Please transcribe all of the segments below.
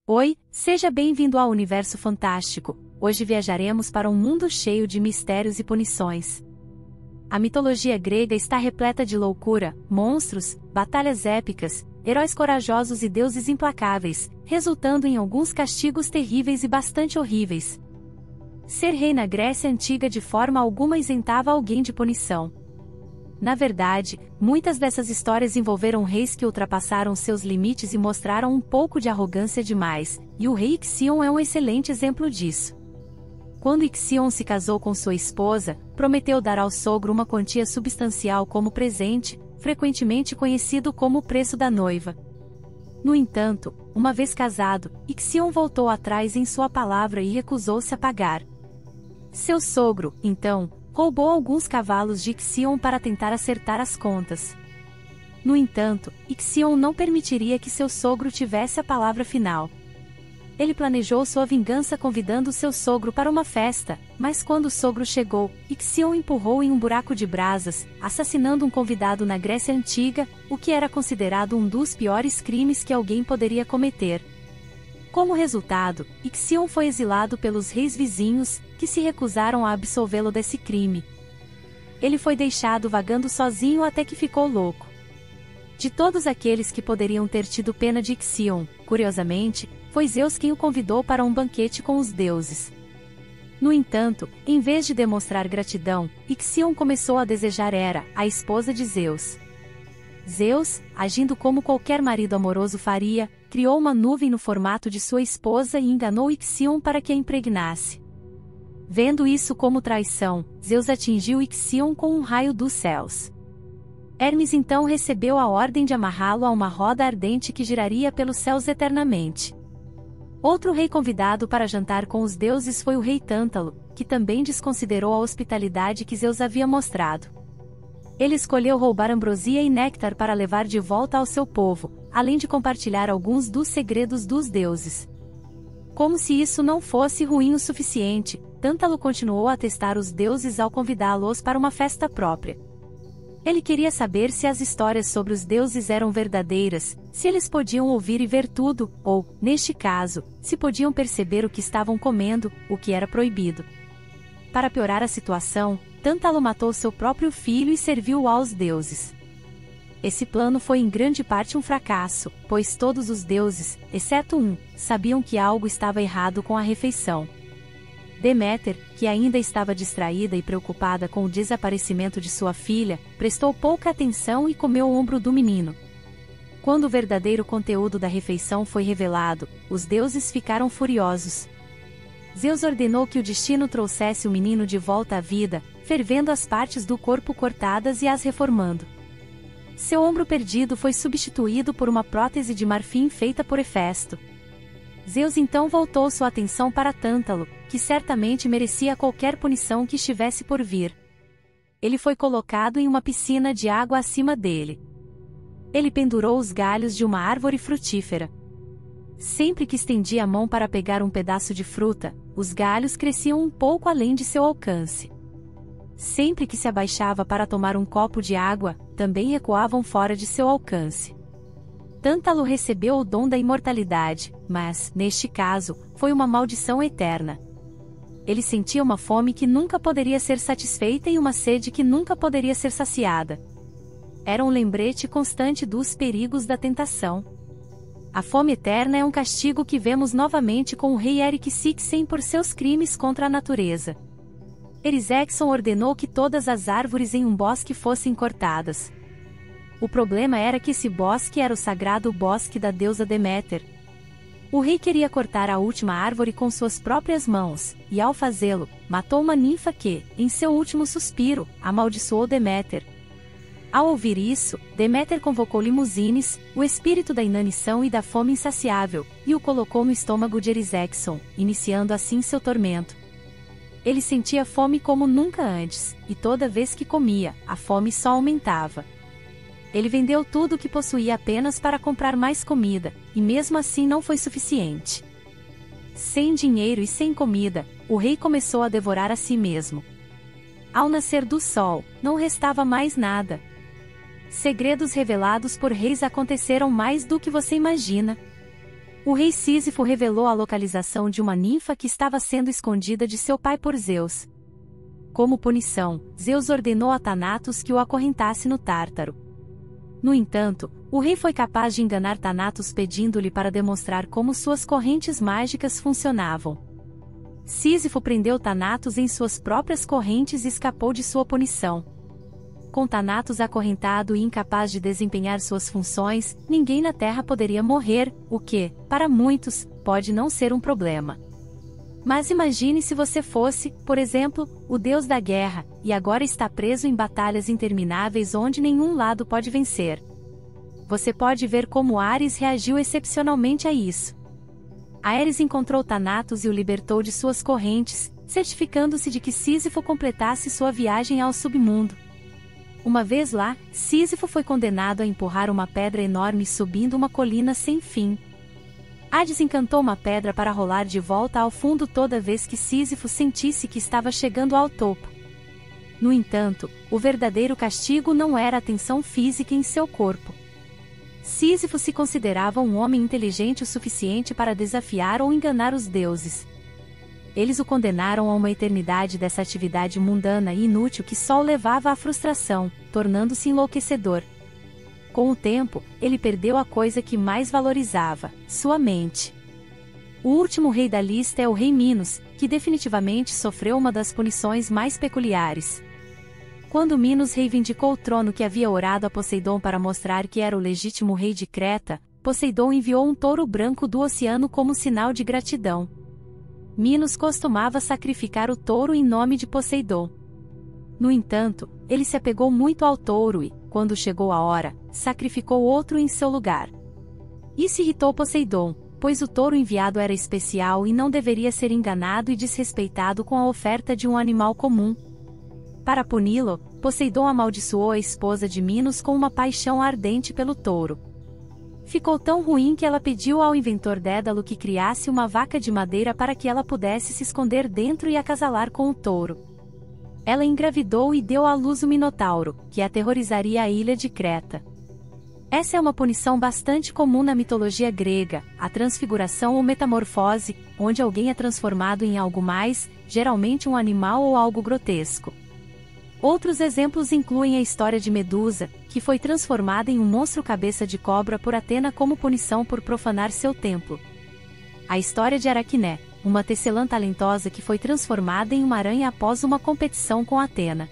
Oi, seja bem-vindo ao Universo Fantástico. Hoje viajaremos para um mundo cheio de mistérios e punições. A mitologia grega está repleta de loucura, monstros, batalhas épicas, heróis corajosos e deuses implacáveis, resultando em alguns castigos terríveis e bastante horríveis. Ser rei na Grécia Antiga de forma alguma isentava alguém de punição. Na verdade, muitas dessas histórias envolveram reis que ultrapassaram seus limites e mostraram um pouco de arrogância demais, e o rei Ixion é um excelente exemplo disso. Quando Ixion se casou com sua esposa, prometeu dar ao sogro uma quantia substancial como presente, frequentemente conhecido como o preço da noiva. No entanto, uma vez casado, Ixion voltou atrás em sua palavra e recusou-se a pagar. Seu sogro, então, roubou alguns cavalos de Ixion para tentar acertar as contas. No entanto, Ixion não permitiria que seu sogro tivesse a palavra final. Ele planejou sua vingança convidando seu sogro para uma festa, mas quando o sogro chegou, Ixion empurrou em um buraco de brasas, assassinando um convidado na Grécia Antiga, o que era considerado um dos piores crimes que alguém poderia cometer. Como resultado, Ixion foi exilado pelos reis vizinhos, que se recusaram a absolvê-lo desse crime. Ele foi deixado vagando sozinho até que ficou louco. De todos aqueles que poderiam ter tido pena de Ixion, curiosamente, foi Zeus quem o convidou para um banquete com os deuses. No entanto, em vez de demonstrar gratidão, Ixion começou a desejar Hera, a esposa de Zeus. Zeus, agindo como qualquer marido amoroso faria, criou uma nuvem no formato de sua esposa e enganou Ixion para que a impregnasse. Vendo isso como traição, Zeus atingiu Ixion com um raio dos céus. Hermes então recebeu a ordem de amarrá-lo a uma roda ardente que giraria pelos céus eternamente. Outro rei convidado para jantar com os deuses foi o rei Tântalo, que também desconsiderou a hospitalidade que Zeus havia mostrado. Ele escolheu roubar ambrosia e néctar para levar de volta ao seu povo, além de compartilhar alguns dos segredos dos deuses. Como se isso não fosse ruim o suficiente, Tântalo continuou a testar os deuses ao convidá-los para uma festa própria. Ele queria saber se as histórias sobre os deuses eram verdadeiras, se eles podiam ouvir e ver tudo, ou, neste caso, se podiam perceber o que estavam comendo, o que era proibido. Para piorar a situação, Tântalo matou seu próprio filho e serviu-o aos deuses. Esse plano foi em grande parte um fracasso, pois todos os deuses, exceto um, sabiam que algo estava errado com a refeição. Deméter, que ainda estava distraída e preocupada com o desaparecimento de sua filha, prestou pouca atenção e comeu o ombro do menino. Quando o verdadeiro conteúdo da refeição foi revelado, os deuses ficaram furiosos. Zeus ordenou que o destino trouxesse o menino de volta à vida, fervendo as partes do corpo cortadas e as reformando. Seu ombro perdido foi substituído por uma prótese de marfim feita por Hefesto. Zeus então voltou sua atenção para Tântalo, que certamente merecia qualquer punição que estivesse por vir. Ele foi colocado em uma piscina de água acima dele. Ele pendurou os galhos de uma árvore frutífera. Sempre que estendia a mão para pegar um pedaço de fruta, os galhos cresciam um pouco além de seu alcance. Sempre que se abaixava para tomar um copo de água, também recuavam fora de seu alcance. Tântalo recebeu o dom da imortalidade, mas, neste caso, foi uma maldição eterna. Ele sentia uma fome que nunca poderia ser satisfeita e uma sede que nunca poderia ser saciada. Era um lembrete constante dos perigos da tentação. A fome eterna é um castigo que vemos novamente com o rei Ericssixen por seus crimes contra a natureza. Erisexon ordenou que todas as árvores em um bosque fossem cortadas. O problema era que esse bosque era o sagrado bosque da deusa Deméter. O rei queria cortar a última árvore com suas próprias mãos, e ao fazê-lo, matou uma ninfa que, em seu último suspiro, amaldiçoou Deméter. Ao ouvir isso, Deméter convocou Limosines, o espírito da inanição e da fome insaciável, e o colocou no estômago de Erisexon, iniciando assim seu tormento. Ele sentia fome como nunca antes, e toda vez que comia, a fome só aumentava. Ele vendeu tudo o que possuía apenas para comprar mais comida, e mesmo assim não foi suficiente. Sem dinheiro e sem comida, o rei começou a devorar a si mesmo. Ao nascer do sol, não restava mais nada. Segredos revelados por reis aconteceram mais do que você imagina. O rei Sísifo revelou a localização de uma ninfa que estava sendo escondida de seu pai por Zeus. Como punição, Zeus ordenou a Thanatos que o acorrentasse no Tártaro. No entanto, o rei foi capaz de enganar Thanatos pedindo-lhe para demonstrar como suas correntes mágicas funcionavam. Sísifo prendeu Thanatos em suas próprias correntes e escapou de sua punição. Com Thanatos acorrentado e incapaz de desempenhar suas funções, ninguém na Terra poderia morrer, o que, para muitos, pode não ser um problema. Mas imagine se você fosse, por exemplo, o deus da guerra, e agora está preso em batalhas intermináveis onde nenhum lado pode vencer. Você pode ver como Ares reagiu excepcionalmente a isso. Ares encontrou Thanatos e o libertou de suas correntes, certificando-se de que Sísifo completasse sua viagem ao submundo. Uma vez lá, Sísifo foi condenado a empurrar uma pedra enorme subindo uma colina sem fim. Hades encantou uma pedra para rolar de volta ao fundo toda vez que Sísifo sentisse que estava chegando ao topo. No entanto, o verdadeiro castigo não era a tensão física em seu corpo. Sísifo se considerava um homem inteligente o suficiente para desafiar ou enganar os deuses. Eles o condenaram a uma eternidade dessa atividade mundana e inútil que só o levava à frustração, tornando-se enlouquecedor. Com o tempo, ele perdeu a coisa que mais valorizava, sua mente. O último rei da lista é o rei Minos, que definitivamente sofreu uma das punições mais peculiares. Quando Minos reivindicou o trono que havia orado a Poseidon para mostrar que era o legítimo rei de Creta, Poseidon enviou um touro branco do oceano como sinal de gratidão. Minos costumava sacrificar o touro em nome de Poseidon. No entanto, ele se apegou muito ao touro e, quando chegou a hora, sacrificou outro em seu lugar. Isso irritou Poseidon, pois o touro enviado era especial e não deveria ser enganado e desrespeitado com a oferta de um animal comum. Para puni-lo, Poseidon amaldiçoou a esposa de Minos com uma paixão ardente pelo touro. Ficou tão ruim que ela pediu ao inventor Dédalo que criasse uma vaca de madeira para que ela pudesse se esconder dentro e acasalar com o touro. Ela engravidou e deu à luz o Minotauro, que aterrorizaria a ilha de Creta. Essa é uma punição bastante comum na mitologia grega, a transfiguração ou metamorfose, onde alguém é transformado em algo mais, geralmente um animal ou algo grotesco. Outros exemplos incluem a história de Medusa, que foi transformada em um monstro cabeça de cobra por Atena como punição por profanar seu templo. A história de Aracné, uma tecelã talentosa que foi transformada em uma aranha após uma competição com Atena.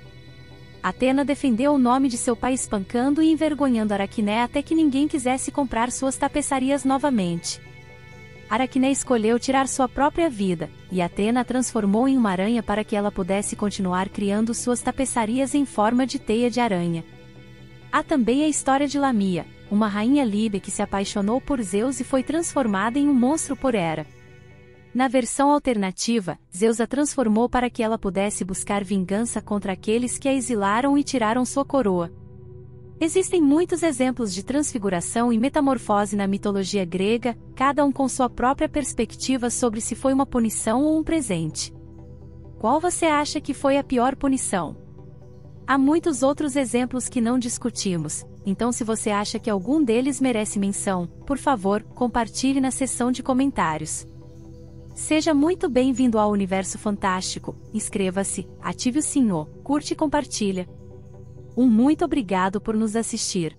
Atena defendeu o nome de seu pai espancando e envergonhando Aracné até que ninguém quisesse comprar suas tapeçarias novamente. Aracné escolheu tirar sua própria vida, e Atena a transformou em uma aranha para que ela pudesse continuar criando suas tapeçarias em forma de teia de aranha. Há também a história de Lamia, uma rainha líbia que se apaixonou por Zeus e foi transformada em um monstro por Hera. Na versão alternativa, Zeus a transformou para que ela pudesse buscar vingança contra aqueles que a exilaram e tiraram sua coroa. Existem muitos exemplos de transfiguração e metamorfose na mitologia grega, cada um com sua própria perspectiva sobre se foi uma punição ou um presente. Qual você acha que foi a pior punição? Há muitos outros exemplos que não discutimos, então se você acha que algum deles merece menção, por favor, compartilhe na seção de comentários. Seja muito bem-vindo ao Universo Fantástico, inscreva-se, ative o sininho, curte e compartilha. Muito obrigado por nos assistir.